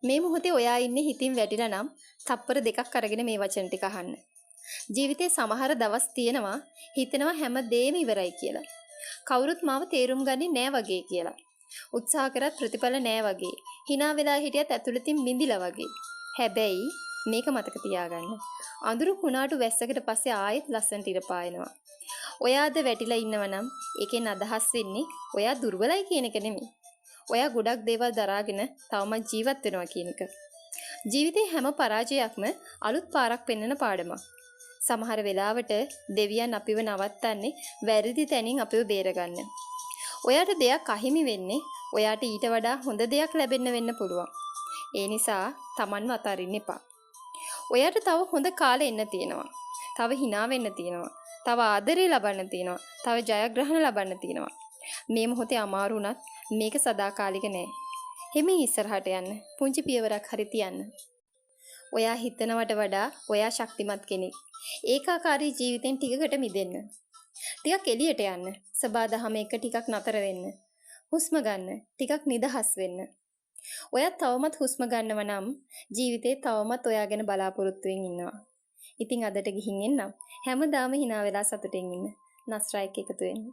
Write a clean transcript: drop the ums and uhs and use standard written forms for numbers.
මේ මොහොතේ ඔයා ඉන්නේ හිතින් වැටිලා නම් තප්පර දෙකක් අරගෙන මේ වචන ටික අහන්න. ජීවිතේ සමහර දවස් තියෙනවා හිතෙනවා හැම දෙෙම ඉවරයි කියලා. කවුරුත් මාව තේරුම් ගන්නේ නෑ වගේ කියලා. උත්සාහ කරත් ප්‍රතිඵල නෑ වගේ. hina වෙලා හිටියත් ඇතුළතින් බිඳිලා වගේ. හැබැයි මේක මතක තියාගන්න. අඳුරු කුණාටු වැස්සකට පස්සේ ආයෙත් ලස්සනට ඉර පායනවා. ඔයාද වැටිලා ඉන්නවනම් ඒකෙන් අදහස් වෙන්නේ ඔයා දුර්වලයි කියන එක නෙමෙයි. ඔයා ගොඩක් දේවල් දරාගෙන තවමත් ජීවත් වෙනවා කියන එක. ජීවිතේ හැම පරාජයක්ම අලුත් පාරක් පෙන්වන පාඩමක්. සමහර වෙලාවට දෙවියන් අපිව නවත්තන්නේ වැරදි තැනින් අපිව බේරගන්න. ඔයාට දෙයක් අහිමි වෙන්නේ ඔයාට ඊට වඩා හොඳ දෙයක් ලැබෙන්න වෙන්න පුළුවන්. ඒ නිසා Tamanව අතාරින්න එපා. ඔයාට තව හොඳ කාලෙ එන්න තියෙනවා. තව hina වෙන්න තියෙනවා. තව ආදරේ ලබන්න තියෙනවා. තව ජයග්‍රහණ ලබන්න තියෙනවා. මේ මොහොතේ අමාරු වුණත් මේක සදාකාලික නෑ. හිමින් ඉස්සරහට යන්න. පුංචි පියවරක් හරි තියන්න. ඔයා හිතනවට වඩා ඔයා ශක්තිමත් කෙනෙක්. ඒකාකාරී ජීවිතෙන් ටිකකට මිදෙන්න. ටිකක් එළියට යන්න. සබාදහම එක ටිකක් නතර වෙන්න. හුස්ම ගන්න. ටිකක් නිදහස් වෙන්න. ඔයා තවමත් හුස්ම ගන්නව නම් ජීවිතේ තවමත් ඔයා ගැන බලාපොරොත්තුෙන් ඉන්නවා. ඉතින් අදට ගිහින් එන්නම්. හැමදාම hina වෙලා සතුටින් ඉන්න. නස්රායික් එකතු වෙන්න.